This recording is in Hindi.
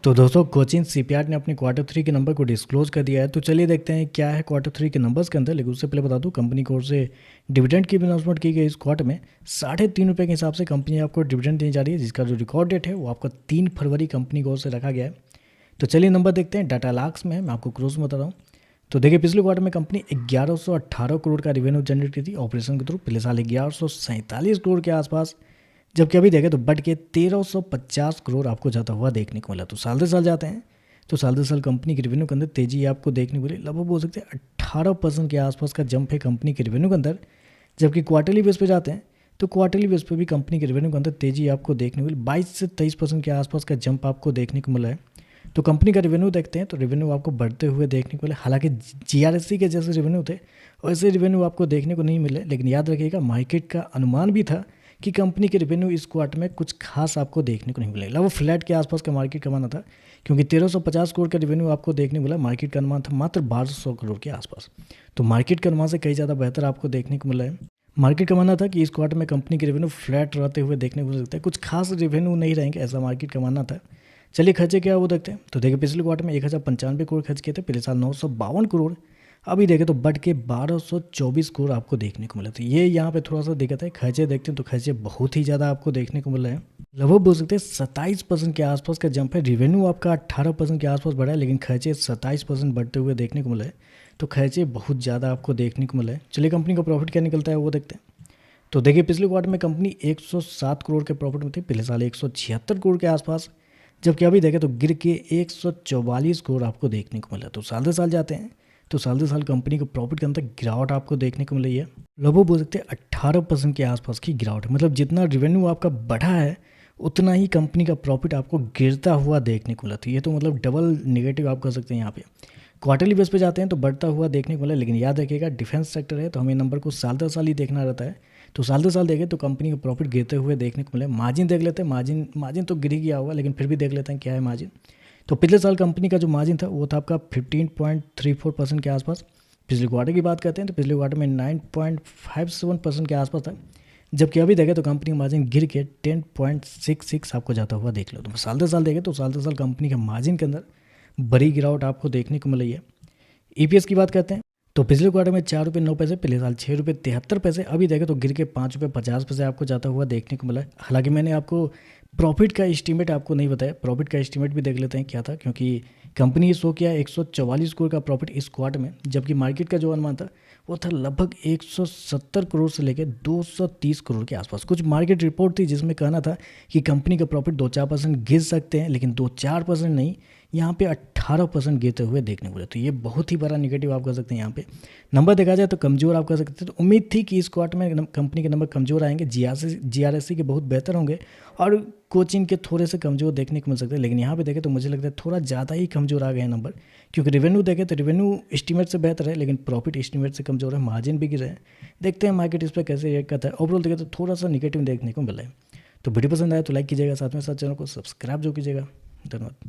तो दोस्तों कोचिन सीपीआर ने अपने Q3 के नंबर को डिस्क्लोज कर दिया है। तो चलिए देखते हैं क्या है Q3 के नंबर्स के अंदर। लेकिन उससे पहले बता दूं, कंपनी की ओर से डिविडेंड की भी अनाउंसमेंट की गई इस क्वार्टर में। 3.5 रुपये के हिसाब से कंपनी आपको डिविडेंड देने जा रही है, जिसका जो रिकॉर्ड डेट है वो आपका 3 फरवरी कंपनी की ओर से रखा गया है। तो चलिए नंबर देखते हैं। डाटा लाख्स में मैं आपको क्रोस में बता रहा हूँ। तो देखिए, पिछले क्वार्टर में कंपनी 1118 करोड़ का रेवेन्यू जनरेट की थी ऑपरेशन के थ्रू। पिछले साल 1147 करोड़ के आसपास, जबकि अभी देखें तो बढ़ के 1350 करोड़ आपको जाता हुआ देखने को मिला। तो साल दर साल जाते हैं तो साल दर साल कंपनी के रेवेन्यू के अंदर तेजी आपको देखने को मिली। लगभग बोल सकते हैं 18% के आसपास का जंप है कंपनी के रेवेन्यू के अंदर। जबकि क्वार्टरली बेस पे जाते हैं तो क्वार्टरली बेस पे भी कंपनी के रेवेन्यू के अंदर तेजी आपको देखने को मिली। 22 से 23% के आसपास का जंप आपको देखने को मिला है। तो कंपनी का रेवेन्यू देखते हैं तो रेवेन्यू आपको बढ़ते हुए देखने को मिले। हालांकि जीआरएससी के जैसे रेवेन्यू थे वैसे रेवेन्यू आपको देखने को नहीं मिले, लेकिन याद रखिएगा मार्केट का अनुमान भी था कि कंपनी के रेवेन्यू इस क्वार्टर में कुछ खास आपको देखने को नहीं मिलेगा। वो फ्लैट के आसपास का मार्केट का माना था, क्योंकि 1350 करोड़ का रेवेन्यू आपको देखने को मिला। मार्केट का अनुमान था मात्र 1200 करोड़ के आसपास। तो मार्केट के अनुमान से कई ज़्यादा बेहतर आपको देखने को मिला है। मार्केट का मानना था कि इस क्वार्टर में कंपनी के रेवेन्यू फ्लैट रहते हुए देखने को मिल सकता है, कुछ खास रेवेन्यू नहीं रहेंगे, ऐसा मार्केट का मानना था। चलिए खर्चे क्या है वो देखते हैं। तो देखिए, पिछले क्वार्टर में 1095 करोड़ खर्च किए थे, पिछले साल 952 करोड़। अभी देखें तो बढ़ के 1224 करोड़ आपको देखने को मिला। तो ये यहाँ पे थोड़ा सा दिक्कत है। खर्चे देखते हैं तो खर्चे बहुत ही ज़्यादा आपको देखने को मिल रहे हैं। लगभग बोल सकते हैं 27% के आसपास का जंप है। रेवेन्यू आपका 18% के आसपास बढ़ा है, लेकिन खर्चे 27% बढ़ते हुए देखने को मिला है। तो खर्चे बहुत ज़्यादा आपको देखने को मिला है। चलिए कंपनी का प्रॉफिट क्या निकलता है वो देखते हैं। तो देखिए, पिछले क्वार्टर में कंपनी 107 करोड़ के प्रॉफिट में थी, पिछले साल 176 करोड़ के आसपास। जबकि अभी देखें तो गिर के 144 करोड़ आपको देखने को मिला। तो साल दर साल जाते हैं तो साल दर साल कंपनी को प्रॉफिट के अंदर गिरावट आपको देखने को मिल रही है। लगभग बोल सकते हैं 18% के आसपास की गिरावट है। मतलब जितना रेवेन्यू आपका बढ़ा है उतना ही कंपनी का प्रॉफिट आपको गिरता हुआ देखने को मिला। तो ये तो मतलब डबल नेगेटिव आप कह सकते हैं यहाँ पे। क्वार्टरली बेस पे जाते हैं तो बढ़ता हुआ देखने को मिला, लेकिन याद रखिएगा डिफेंस सेक्टर है तो हमें नंबर को साल दर साल ही देखना रहता है। तो साल दर साल देखें तो कंपनी का प्रॉफिट गिरते हुए देखने को मिले। मार्जिन देख लेते हैं। मार्जिन तो गिर ही गया होगा, लेकिन फिर भी देख लेते हैं क्या है मार्जिन। तो पिछले साल कंपनी का जो मार्जिन था वो था आपका 15.34% के आसपास। पिछले क्वार्टर की बात करते हैं तो पिछले क्वार्टर में 9.57% के आसपास था। जबकि अभी देखें तो कंपनी का मार्जिन गिर के 10.66 आपको जाता हुआ देख लो। तो साल दर साल देखें तो साल दर साल कंपनी के मार्जिन के अंदर बड़ी गिरावट आपको देखने को मिल रही है। ईपीएस की बात करते हैं तो पिछले क्वार्टर में 4 रुपये 9 पैसे, पिछले साल 6 रुपये 73 पैसे। अभी देखें तो गिर के 5 रुपये 50 पैसे आपको जाता हुआ देखने को मिला है। हालांकि मैंने आपको प्रॉफिट का एस्टीमेट आपको नहीं बताया। प्रॉफिट का एस्टीमेट भी देख लेते हैं क्या था, क्योंकि कंपनी शो किया 144 करोड़ का प्रॉफिट इस क्वार्टर में, जबकि मार्केट का जो अनुमान था वो था लगभग 170 करोड़ से लेकर 230 करोड़ के आसपास। कुछ मार्केट रिपोर्ट थी जिसमें कहना था कि कंपनी का प्रॉफिट 2-4% गिर सकते हैं, लेकिन 2-4% नहीं, यहाँ पे 18% गिरते हुए देखने को मिला। तो ये बहुत ही बड़ा निगेटिव आप कह सकते हैं। यहाँ पे नंबर देखा जाए तो कमजोर आप कह सकते हैं। तो उम्मीद थी कि इस क्वार्टर में कंपनी के नंबर कमजोर आएंगे, जीआरएससी के बहुत बेहतर होंगे और कोचिंग के थोड़े से कमजोर देखने को मिल सकते हैं। लेकिन यहाँ पे देखें तो मुझे लगता है थोड़ा ज़्यादा ही कमजोर आ गए हैं नंबर, क्योंकि रेवेन्यू देखें तो रेवेन्यू एस्टीमेट से बेहतर है, लेकिन प्रॉफिट एस्टीमेट से कमजोर है, मार्जिन भी गिर है। देखते हैं मार्केट इस पर कैसे रिएक्ट करता है। ओवरऑल देखें तो थोड़ा सा निगेटिव देखने को मिला है। तो वीडियो पसंद आया तो लाइक कीजिएगा, साथ में साथ चैनल को सब्सक्राइब जो कीजिएगा। धन्यवाद।